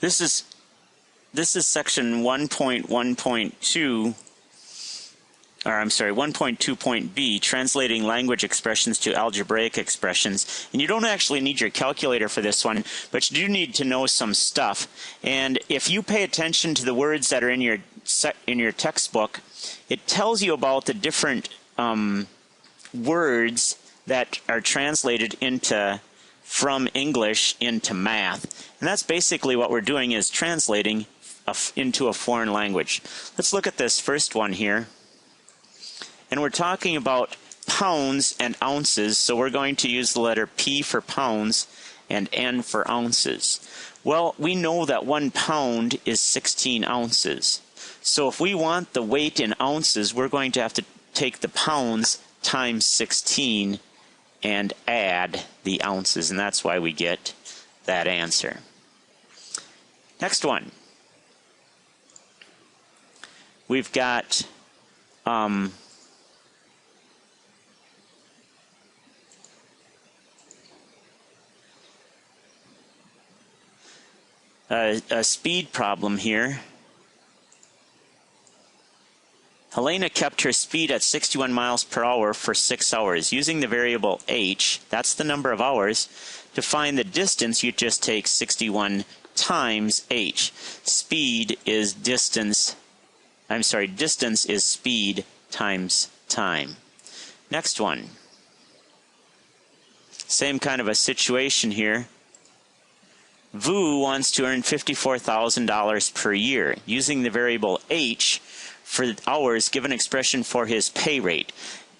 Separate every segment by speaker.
Speaker 1: This is section 1.1.2, or I'm sorry, 1.2.b, translating language expressions to algebraic expressions. And you don't actually need your calculator for this one, but you do need to know some stuff. And if you pay attention to the words that are in your textbook, it tells you about the different words that are translated from English into math. And that's basically what we're doing, is translating into a foreign language. Let's look at this first one here. And we're talking about pounds and ounces, so we're going to use the letter P for pounds and N for ounces. Well, we know that 1 pound is 16 ounces. So if we want the weight in ounces, we're going to have to take the pounds times 16 and add the ounces, and that's why we get that answer. Next one. We've got a speed problem here. Helena kept her speed at 61 miles per hour for 6 hours. Using the variable h, that's the number of hours, to find the distance, you just take 61 times h. Speed is distance, distance is speed times time. Next one. Same kind of a situation here. Vu wants to earn $54,000 per year. Using the variable h for hours, give an expression for his pay rate.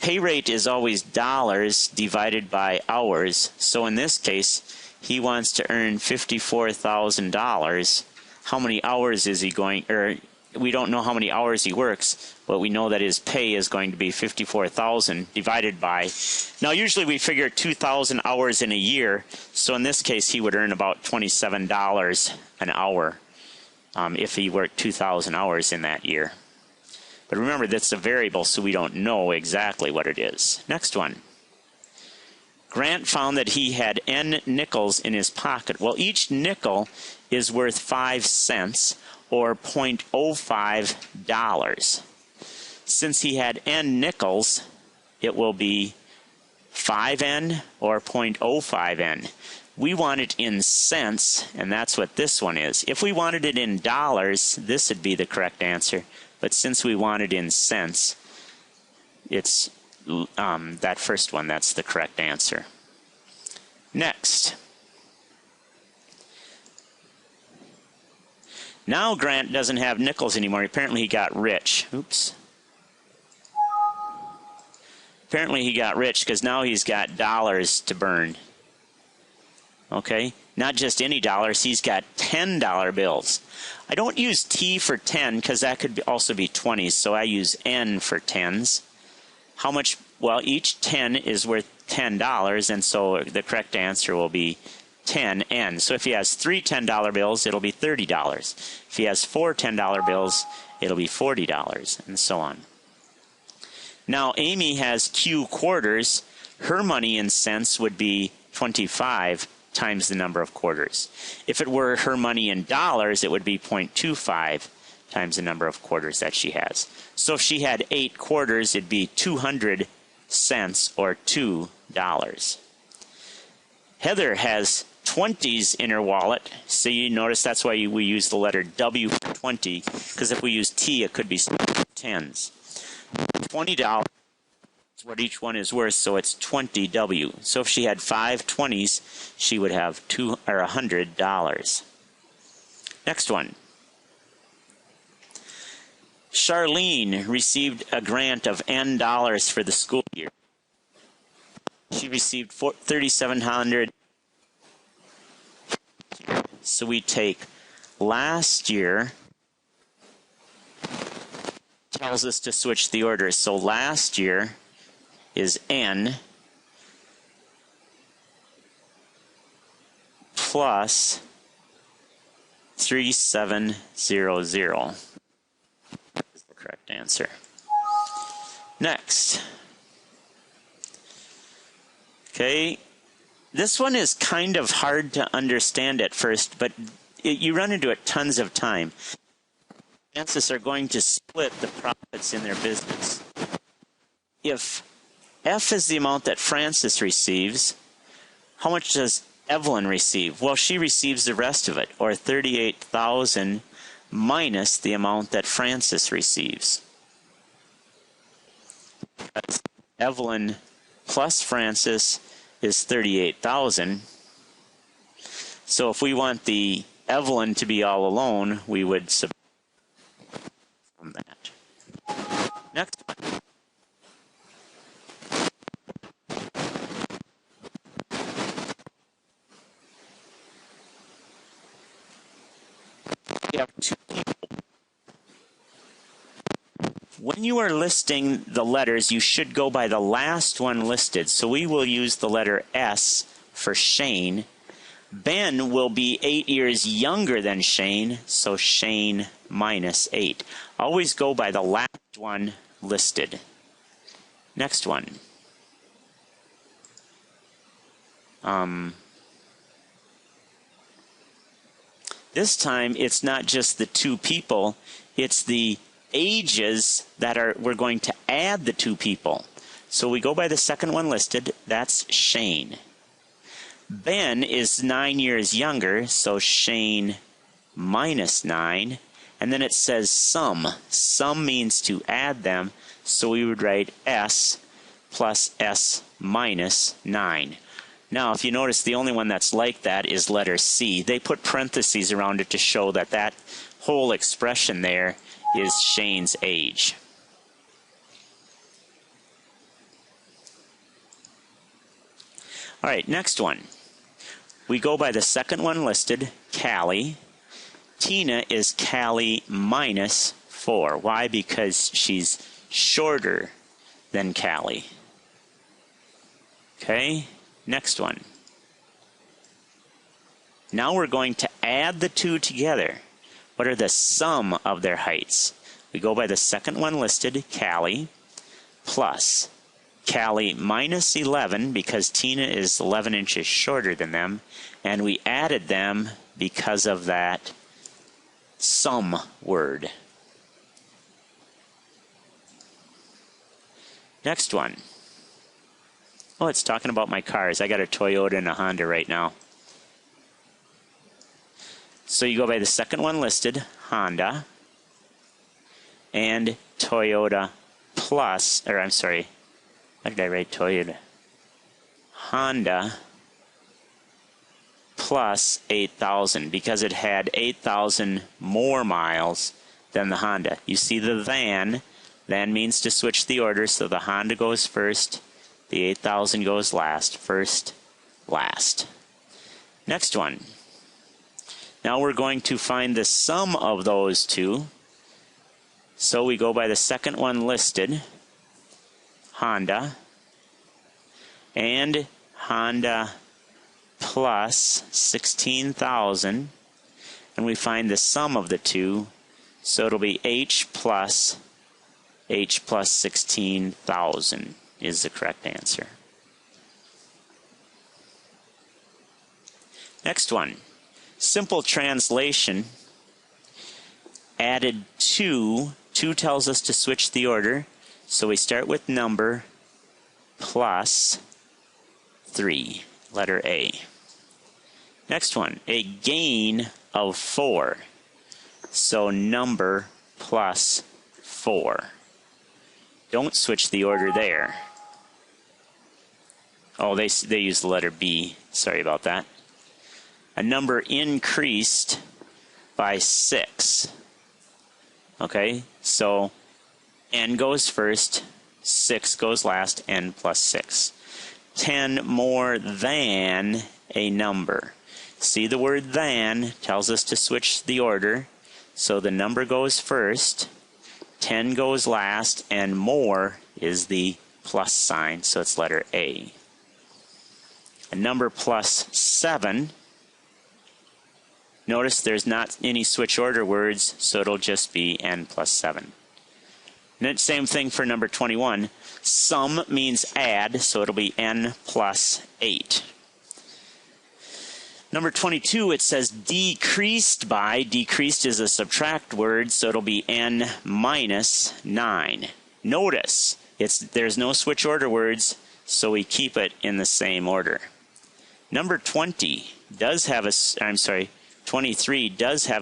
Speaker 1: Pay rate is always dollars divided by hours. So in this case, he wants to earn $54,000. How many hours is he going, or we don't know how many hours he works, but we know that his pay is going to be 54,000 divided by, now usually we figure 2,000 hours in a year, so in this case he would earn about $27 an hour if he worked 2,000 hours in that year. But remember, that's a variable, so we don't know exactly what it is. Next one. Grant found that he had N nickels in his pocket. Well, each nickel is worth 5 cents, or $0.05. Since he had N nickels, it will be 5N or 0.05N. We want it in cents, and that's what this one is. If we wanted it in dollars, this would be the correct answer. But since we want it in cents, it's that first one, that's the correct answer. Next. Now Grant doesn't have nickels anymore. Apparently he got rich. Oops. Apparently he got rich because now he's got dollars to burn. Okay? Not just any dollars, he's got $10 bills. I don't use T for 10 because that could also be 20s, so I use N for 10s. How much? Well, each 10 is worth $10, and so the correct answer will be 10N. So if he has 3 $10 bills, it'll be $30. If he has 4 $10 bills, it'll be $40, and so on. Now, Amy has Q quarters. Her money in cents would be 25 times the number of quarters. If it were her money in dollars, it would be 0.25 times the number of quarters that she has. So if she had 8 quarters, it'd be 200 cents or $2. Heather has 20s in her wallet. So you notice that's why we use the letter W for 20, because if we use T, it could be 10s. $20 is what each one is worth, so it's 20W. So if she had 5 20s, she would have $100. Next one. Charlene received a grant of N dollars for the school year. She received $3,700. So we take last year, tells us to switch the order. So last year is N plus 3700. Is the correct answer. Next. Okay, this one is kind of hard to understand at first, but you run into it tons of time. Francis are going to split the profits in their business. If F is the amount that Francis receives, how much does Evelyn receive? Well, she receives the rest of it, or $38,000 minus the amount that Francis receives. Because Evelyn plus Francis is $38,000. So if we want the Evelyn to be all alone, we would subtract from that. Next one. We have two people. When you are listing the letters, you should go by the last one listed. So we will use the letter S for Shane. Ben will be 8 years younger than Shane, so Shane minus 8. Always go by the last one listed. Next one. This time, it's not just the two people, it's the ages that we're going to add the two people. So we go by the second one listed, that's Shane. Ben is 9 years younger, so Shane minus 9. And then it says sum. Sum means to add them, so we would write S plus S minus 9. Now, if you notice, the only one that's like that is letter C. They put parentheses around it to show that that whole expression there is Shane's age. All right, next one. We go by the second one listed, Callie. Tina is Callie minus 4. Why? Because she's shorter than Callie. Okay, next one. Now we're going to add the two together. What are the sum of their heights? We go by the second one listed, Callie, plus Callie minus 11, because Tina is 11 inches shorter than them, and we added them because of that sum word. Next one. Oh, it's talking about my cars. I got a Toyota and a Honda right now. So you go by the second one listed, Honda, and Toyota plus, or I'm sorry, what did I write? Toyota. Honda plus 8,000, because it had 8,000 more miles than the Honda. You see the than means to switch the order, so the Honda goes first, the 8,000 goes last. First, last. Next one. Now we're going to find the sum of those two. So we go by the second one listed, Honda, and Honda plus 16,000, and we find the sum of the two, so it'll be H plus 16,000 is the correct answer. Next one. Simple translation. Added 2. 2 tells us to switch the order. So we start with number plus 3. Letter A. Next one. A gain of 4. So number plus 4. Don't switch the order there. Oh, they use the letter B. Sorry about that. A number increased by 6. Okay, so n goes first, 6 goes last, n plus 6. 10 more than a number. See, the word than tells us to switch the order. So the number goes first, 10 goes last, and more is the plus sign, so it's letter A. A number plus 7. Notice there's not any switch order words, so it'll just be n plus 7. And then same thing for number 21. Sum means add, so it'll be n plus 8. Number 22, it says decreased by. Decreased is a subtract word, so it'll be n minus 9. Notice, there's no switch order words, so we keep it in the same order. Number 23 does have a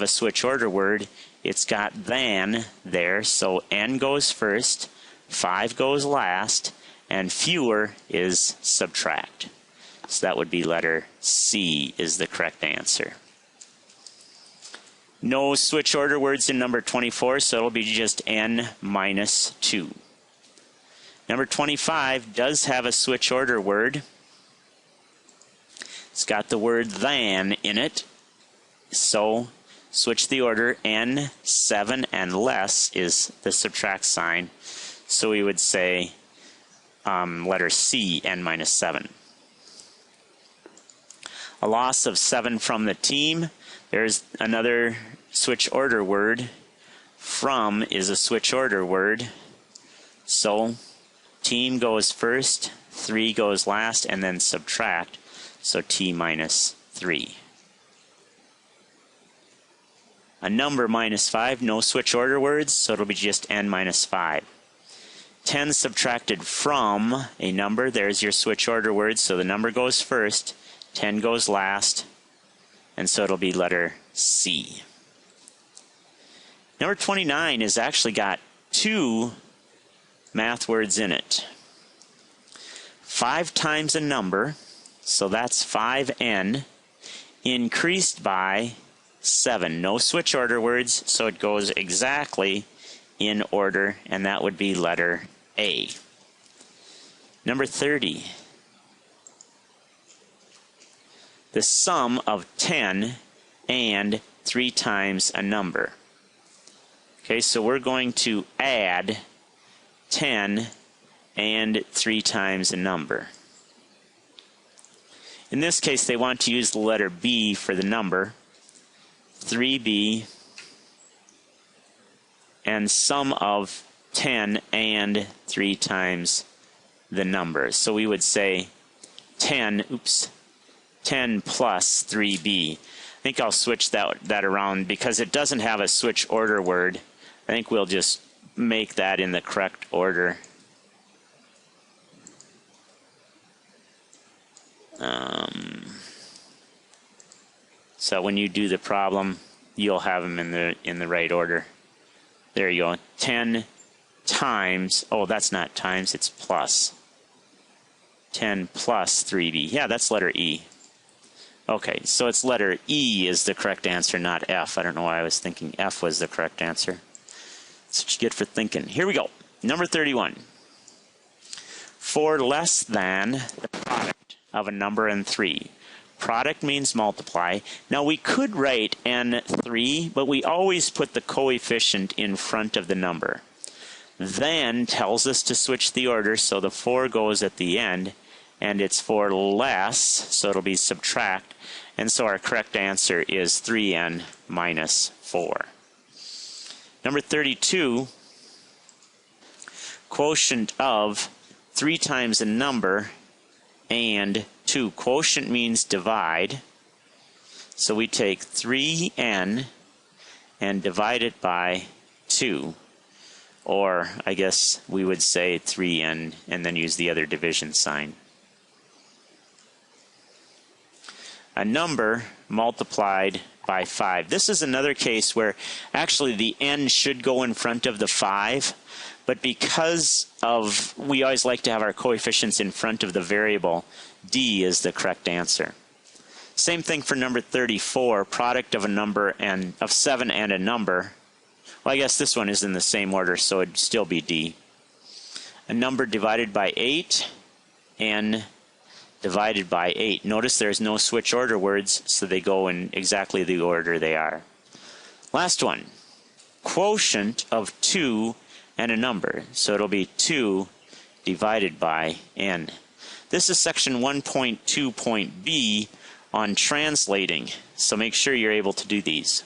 Speaker 1: switch order word. It's got than there, so n goes first, 5 goes last, and fewer is subtract. So that would be letter C is the correct answer. No switch order words in number 24, so it'll be just n minus 2. Number 25 does have a switch order word. It's got the word than in it, so switch the order. N, 7, and less is the subtract sign, so we would say letter C, n minus 7. A loss of 7 from the team. There's another switch order word. From is a switch order word. So team goes first, 3 goes last, and then subtract. So T minus 3. A number minus 5, no switch order words, so it'll be just n minus 5. 10 subtracted from a number, there's your switch order words, so the number goes first. 10 goes last, and so it'll be letter C. Number 29 has actually got 2 math words in it. 5 times a number, so that's 5n, increased by 7. No switch order words, so it goes exactly in order, and that would be letter A. Number 30. The sum of 10 and 3 times a number. Okay, so we're going to add 10 and 3 times a number. In this case, they want to use the letter B for the number. 3b and sum of 10 and 3 times the number. So we would say 10 plus 3b. I think I'll switch that around because it doesn't have a switch order word. I think we'll just make that in the correct order. So when you do the problem, you'll have them in the right order. There you go. 10 times, oh, that's not times, it's plus. 10 plus 3b. Yeah, that's letter E. Okay, so it's letter E is the correct answer, not F. I don't know why I was thinking F was the correct answer. That's what you get for thinking. Here we go. Number 31. For less than the product of a number and 3. Product means multiply. Now we could write n3, but we always put the coefficient in front of the number. Then tells us to switch the order, so the 4 goes at the end, and it's for less, so it'll be subtract, and so our correct answer is 3n minus 4. Number 32, quotient of 3 times a number and 2. Quotient means divide, so we take 3n and divide it by 2. Or, I guess we would say 3n and then use the other division sign. A number multiplied by 5. This is another case where actually the n should go in front of the 5, but because of, we always like to have our coefficients in front of the variable, D is the correct answer. Same thing for number 34, product of a number and of 7 and a number. Well, I guess this one is in the same order, so it'd still be D. A number divided by 8, n divided by 8. Notice there's no switch order words, so they go in exactly the order they are. Last one, quotient of 2 and a number, so it'll be 2 divided by n. This is section 1.2.b on translating, so make sure you're able to do these.